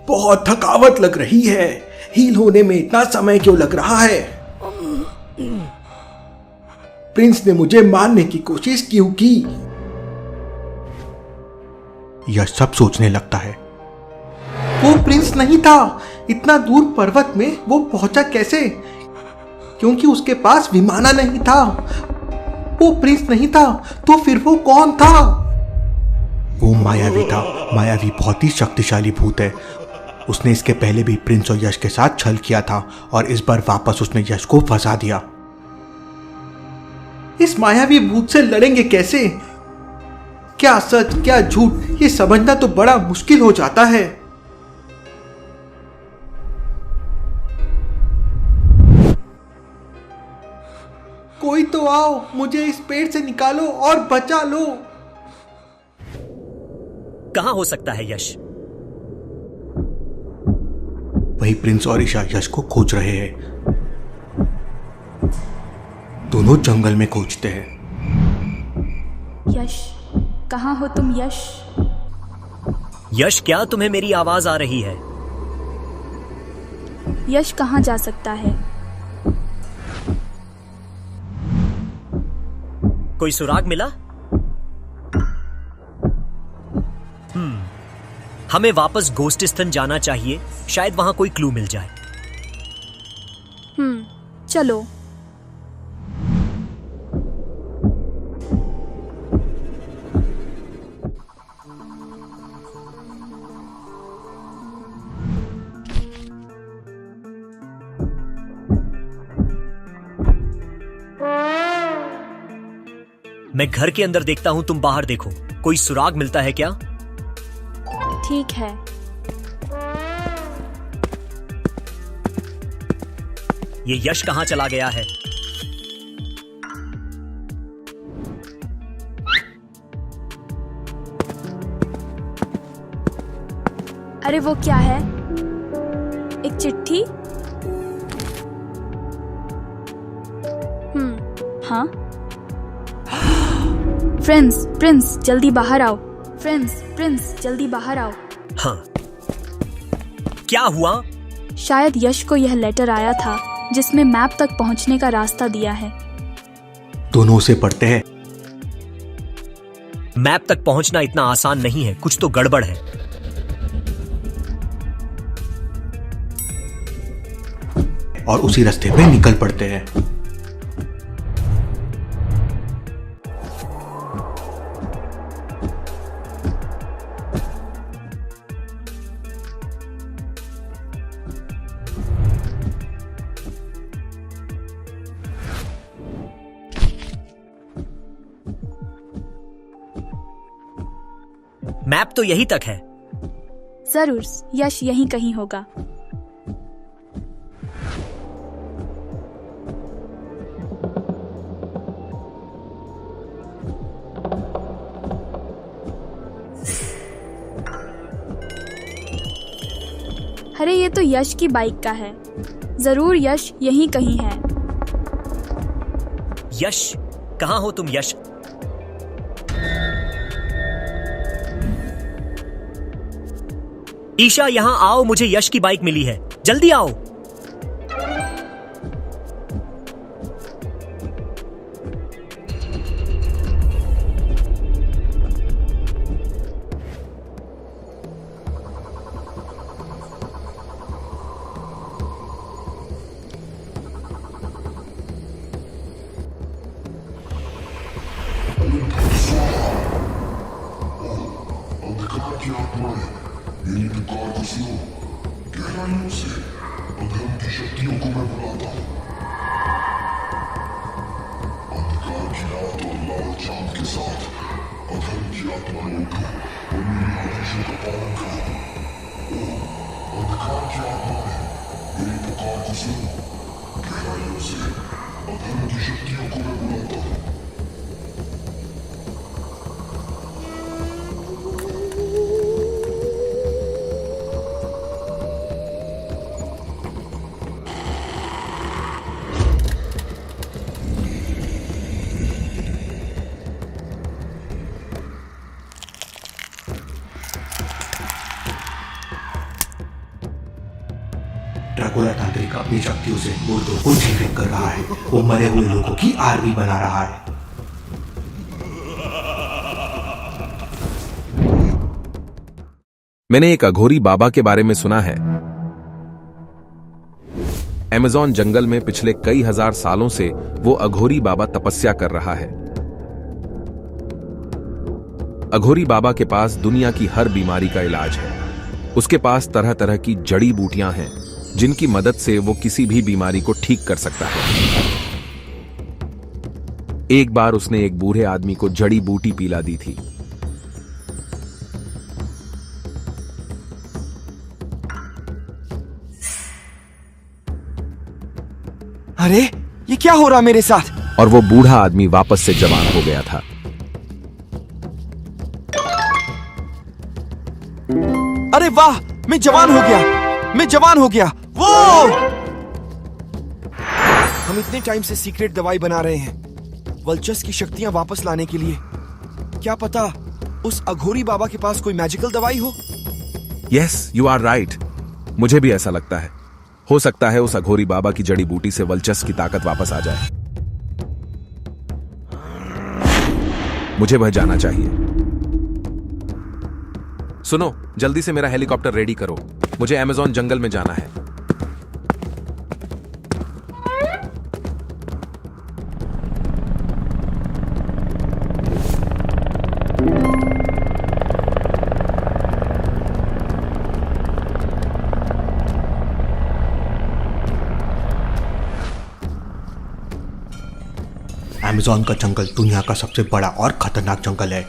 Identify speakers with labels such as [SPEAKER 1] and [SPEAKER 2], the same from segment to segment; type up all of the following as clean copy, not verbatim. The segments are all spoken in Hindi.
[SPEAKER 1] बहुत थकावट लग रही है। हील होने में इतना समय क्यों लग रहा है? प्रिंस ने मुझे मारने की कोशिश क्यों की? यह सब सोचने लगता है। वो प्रिंस नहीं था। इतना दूर पर्वत में वो पहुंचा कैसे? क्योंकि उसके पास विमाना नहीं था। वो प्रिंस नहीं था तो फिर वो कौन था? वो मायावी था। मायावी बहुत ही शक्तिशाली भूत है। उसने इसके पहले भी प्रिंस और यश के साथ छल किया था और इस बार वापस उसने यश को फंसा दिया। इस मायावी भूत से लड़ेंगे कैसे? क्या सच क्या झूठ, ये समझना तो बड़ा मुश्किल हो जाता है। कोई तो आओ, मुझे इस पेड़ से निकालो और बचा लो।
[SPEAKER 2] कहां हो सकता है यश?
[SPEAKER 1] वही प्रिंस और ईशा यश को खोज रहे हैं। दोनों जंगल में खोजते हैं।
[SPEAKER 3] यश, कहाँ हो तुम यश?
[SPEAKER 2] यश, क्या तुम्हें मेरी आवाज आ रही है?
[SPEAKER 3] यश कहाँ जा सकता है?
[SPEAKER 2] कोई सुराग मिला? हमें वापस गोस्टिस्थन जाना चाहिए। शायद वहां कोई क्लू मिल जाए।
[SPEAKER 3] चलो।
[SPEAKER 2] मैं घर के अंदर देखता हूं, तुम बाहर देखो। कोई सुराग मिलता है क्या?
[SPEAKER 3] ठीक है।
[SPEAKER 2] ये यश कहां चला गया है?
[SPEAKER 3] अरे वो क्या है? एक चिट्ठी? हाँ। प्रिंस जल्दी बाहर आओ। प्रिंस जल्दी बाहर आओ।
[SPEAKER 2] हाँ, क्या हुआ?
[SPEAKER 3] शायद यश को यह लेटर आया था जिसमें मैप तक पहुंचने का रास्ता दिया है।
[SPEAKER 1] दोनों उसे पढ़ते हैं।
[SPEAKER 2] मैप तक पहुंचना इतना आसान नहीं है, कुछ तो गड़बड़ है।
[SPEAKER 1] और उसी रास्ते पे निकल पड़ते हैं।
[SPEAKER 2] मैप तो यही तक है।
[SPEAKER 3] जरूर, यश यहीं कहीं होगा। अरे ये तो यश की बाइक का है। जरूर यश यहीं कहीं है।
[SPEAKER 2] यश, कहां हो तुम यश? ईशा, यहां आओ, मुझे यश की बाइक मिली है। जल्दी आओ।
[SPEAKER 4] मेरी पुकार को सुनो। गहराइयों से अधर्म की शक्तियों को मैं बुलाता हूँ। अंधकार की रात और लाल चांद के साथ अधर्म की आत्मा ने उठो और मेरे आदेशों का पालन करो। ओ अंधकार की आत्मा है, मेरी पुकार को सुनो। गहराइयों से अधर्म की शक्तियों को मैं बुलाता हूँ।
[SPEAKER 1] ड्रैकुला तांत्रिक अपनी शक्तियों से मुर्दों को जीवित कर रहा है। वो मरे हुए लोगों की आर्मी बना रहा है।
[SPEAKER 5] मैंने एक अघोरी बाबा के बारे में सुना है। अमेज़न जंगल में पिछले कई हजार सालों से वो अघोरी बाबा तपस्या कर रहा है। अघोरी बाबा के पास दुनिया की हर बीमारी का इलाज है। उसके पास तरह तरह की जड़ी बूटियां हैं जिनकी मदद से वो किसी भी बीमारी को ठीक कर सकता है। एक बार उसने एक बूढ़े आदमी को जड़ी बूटी पिला दी थी।
[SPEAKER 6] अरे ये क्या हो रहा मेरे साथ?
[SPEAKER 5] और वो बूढ़ा आदमी वापस से जवान हो गया था।
[SPEAKER 6] अरे वाह, मैं जवान हो गया, मैं जवान हो गया। वो हम इतने टाइम से सीक्रेट दवाई बना रहे हैं वल्चर्स की शक्तियां वापस लाने के लिए। क्या पता उस अघोरी बाबा के पास कोई मैजिकल दवाई हो।
[SPEAKER 5] Yes, you are right. मुझे भी ऐसा लगता है। हो सकता है उस अघोरी बाबा की जड़ी बूटी से वल्चर्स की ताकत वापस आ जाए। मुझे वह जाना चाहिए। सुनो, जल्दी से मेरा हेलीकॉप्टर रेडी करो। मुझे अमेज़न जंगल में जाना है।
[SPEAKER 1] अमेज़न का जंगल दुनिया का सबसे बड़ा और खतरनाक जंगल है।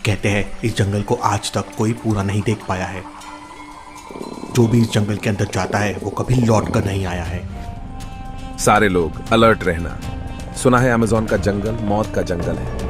[SPEAKER 1] कहते हैं इस जंगल को आज तक कोई पूरा नहीं देख पाया है। जो भी इस जंगल के अंदर जाता है वो कभी लौट कर नहीं आया है।
[SPEAKER 5] सारे लोग अलर्ट रहना। सुना है अमेज़न का जंगल मौत का जंगल है।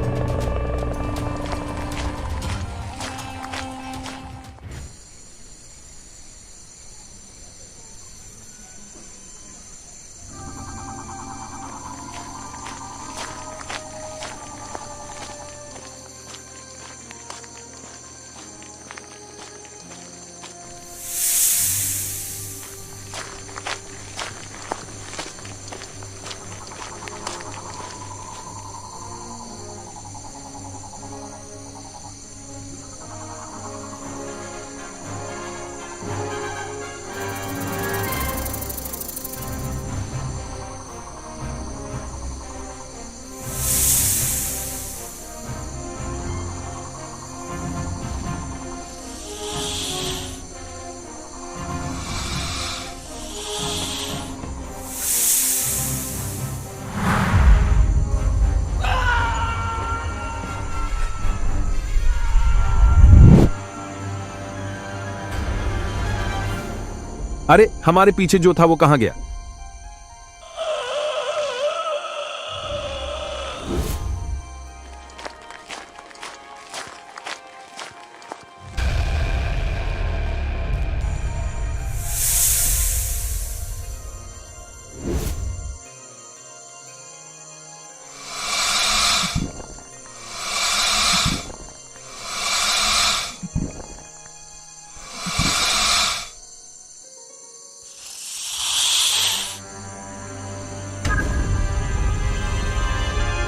[SPEAKER 5] अरे हमारे पीछे जो था वो कहां गया?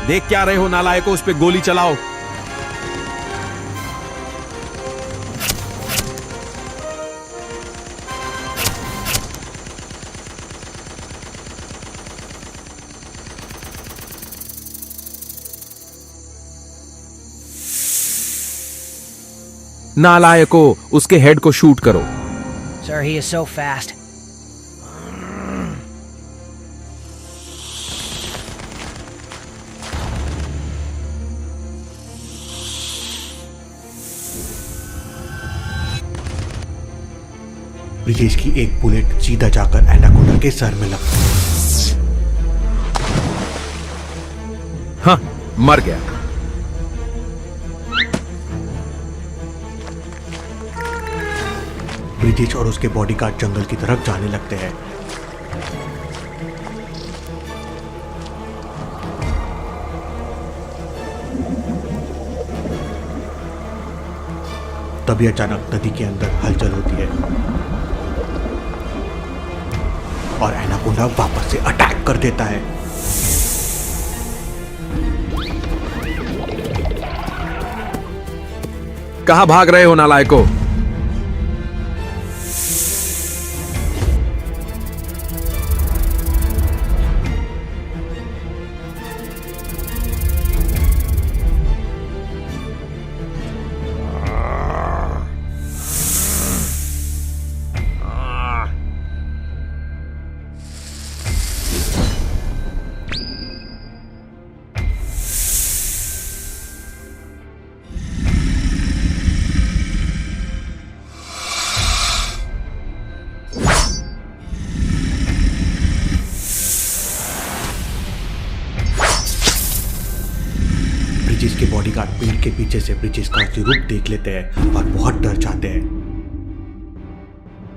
[SPEAKER 5] देख क्या रहे हो नालायकों, उस पे गोली चलाओ। नालायकों, उसके हेड को शूट करो।
[SPEAKER 7] Sir, he is so fast.
[SPEAKER 1] Brijesh की एक बुलेट सीधा जाकर एनाकोंडा के सर में लगती।
[SPEAKER 5] हाँ, मर गया।
[SPEAKER 1] ब्रिजेश और उसके बॉडीगार्ड जंगल की तरफ जाने लगते हैं। तभी अचानक नदी के अंदर हलचल होती है। तरह वापस से अटैक कर देता है।
[SPEAKER 5] कहां भाग रहे हो नालायको?
[SPEAKER 1] ब्रिजेश के बॉडीगार्ड पेड़ के पीछे से ब्रिजेश का असली रूप देख लेते हैं और बहुत डर जाते हैं।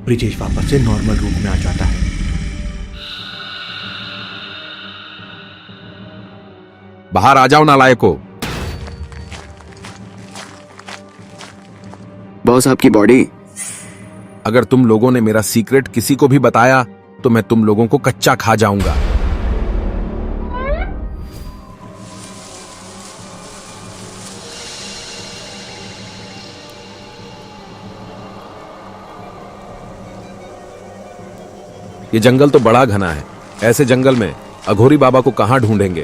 [SPEAKER 1] ब्रिजेश वापस से नॉर्मल रूप में आ जाता है।
[SPEAKER 5] बाहर आ जाओ नालायको।
[SPEAKER 8] बॉस आपकी बॉडी।
[SPEAKER 5] अगर तुम लोगों ने मेरा सीक्रेट किसी को भी बताया तो मैं तुम लोगों को कच्चा खा जाऊंगा। ये जंगल तो बड़ा घना है। ऐसे जंगल में अघोरी बाबा को कहां ढूंढेंगे?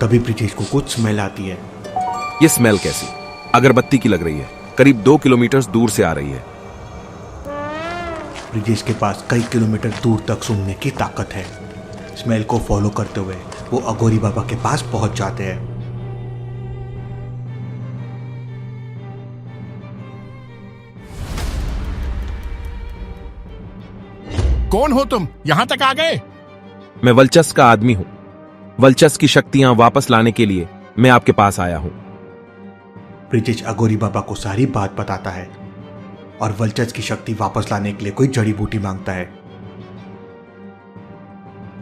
[SPEAKER 1] तभी ब्रिजेश को कुछ स्मेल आती है।
[SPEAKER 5] ये स्मेल कैसी? अगरबत्ती की लग रही है। करीब 2 किलोमीटर दूर से आ रही है।
[SPEAKER 1] ब्रिजेश के पास कई किलोमीटर दूर तक सूंघने की ताकत है। स्मेल को फॉलो करते हुए वो अघोरी बाबा के पास पहुंच जाते हैं।
[SPEAKER 9] कौन हो तुम? यहां तक आ गए?
[SPEAKER 5] मैं वल्चस का आदमी हूं। वल्चस की शक्तियां वापस लाने के लिए मैं आपके पास आया हूं।
[SPEAKER 1] ब्रिजेश अघोरी बाबा को सारी बात बताता है और वल्चस की शक्ति वापस लाने के लिए कोई जड़ी बूटी मांगता है।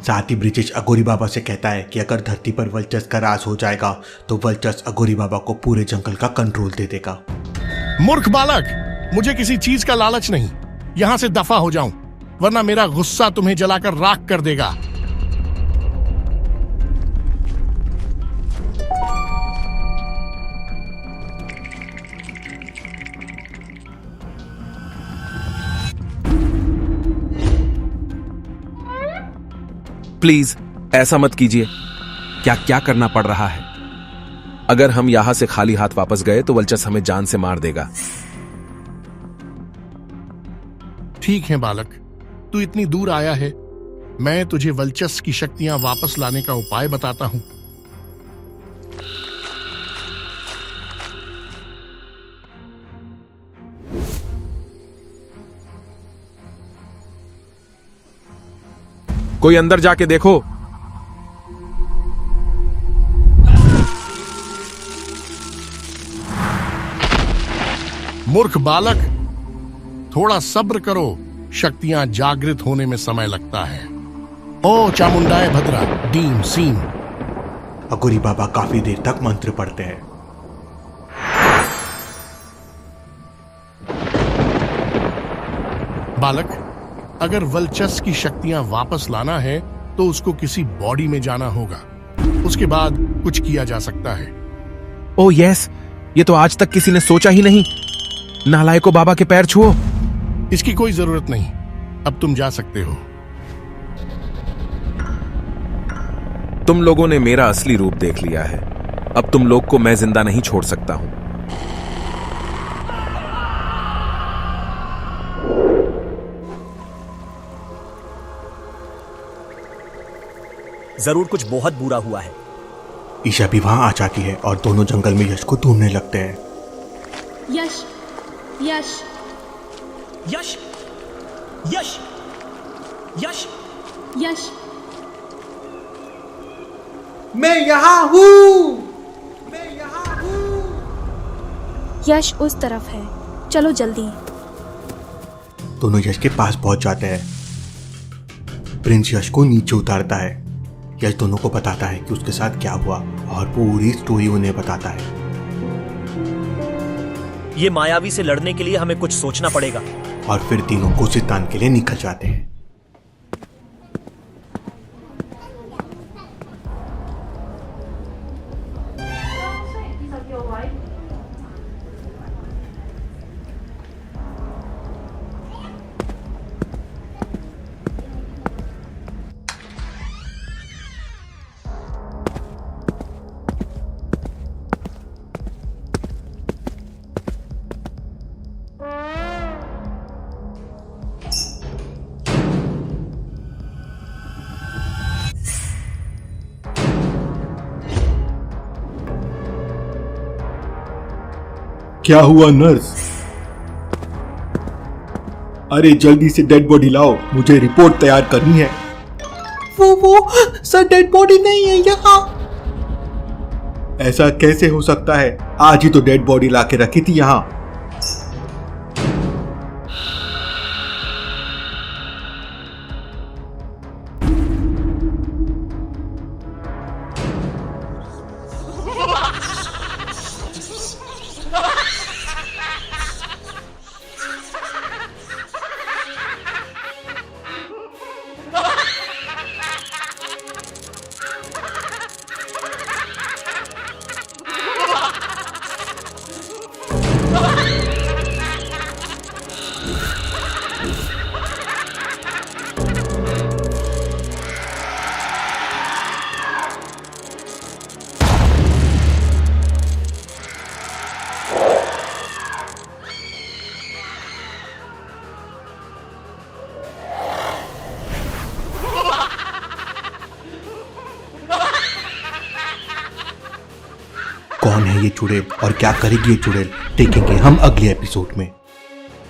[SPEAKER 1] साथ ही ब्रिजेश अघोरी बाबा से कहता है कि अगर धरती पर वल्चस का राज हो जाएगा तो वल्चस अघोरी बाबा को पूरे जंगल का कंट्रोल दे देगा।
[SPEAKER 9] मूर्ख बालक, मुझे किसी चीज का लालच नहीं। यहां से दफा हो जाऊं वरना मेरा गुस्सा तुम्हें जलाकर राख कर देगा।
[SPEAKER 5] प्लीज ऐसा मत कीजिए। क्या क्या करना पड़ रहा है? अगर हम यहां से खाली हाथ वापस गए तो वल्चस हमें जान से मार देगा।
[SPEAKER 9] ठीक है बालक, तू इतनी दूर आया है, मैं तुझे वल्चस की शक्तियां वापस लाने का उपाय बताता हूं।
[SPEAKER 5] कोई अंदर जाके देखो।
[SPEAKER 9] मूर्ख बालक, थोड़ा सब्र करो। शक्तियां जागृत होने में समय लगता है। ओ चामुंडाय भद्रा डीम सीम।
[SPEAKER 1] अघोरी बाबा काफी देर तक मंत्र पढ़ते हैं।
[SPEAKER 9] बालक, अगर वल्चस की शक्तियां वापस लाना है तो उसको किसी बॉडी में जाना होगा। उसके बाद कुछ किया जा सकता है।
[SPEAKER 5] ओह यस, ये तो आज तक किसी ने सोचा ही नहीं। नालायको बाबा के पैर छुओ।
[SPEAKER 9] इसकी कोई जरूरत नहीं, अब तुम जा सकते हो।
[SPEAKER 5] तुम लोगों ने मेरा असली रूप देख लिया है। अब तुम लोग को मैं जिंदा नहीं छोड़ सकता हूं।
[SPEAKER 2] जरूर कुछ बहुत बुरा हुआ है।
[SPEAKER 1] ईशा भी वहां आ जाती है और दोनों जंगल में यश को ढूंढने लगते हैं।
[SPEAKER 3] यश, यश,
[SPEAKER 2] यश, यश, यश,
[SPEAKER 3] यश,
[SPEAKER 1] मैं यहाँ हूँ, मैं यहाँ हूँ।
[SPEAKER 3] यश उस तरफ है, चलो जल्दी।
[SPEAKER 1] दोनों यश के पास पहुंच जाते हैं। प्रिंस यश को नीचे उतारता है। यश दोनों को बताता है कि उसके साथ क्या हुआ और पूरी स्टोरी उन्हें बताता है।
[SPEAKER 2] ये मायावी से लड़ने के लिए हमें कुछ सोचना पड़ेगा।
[SPEAKER 1] और फिर तीनों कोसितान के लिए निकल जाते हैं। क्या हुआ नर्स? अरे जल्दी से डेड बॉडी लाओ, मुझे रिपोर्ट तैयार करनी है। वो सर डेड बॉडी नहीं है यहाँ। ऐसा कैसे हो सकता है? आज ही तो डेड बॉडी लाके रखी थी यहाँ। कौन है ये चुड़ैल और क्या करेगी ये चुड़ैल, देखेंगे हम अगले एपिसोड में।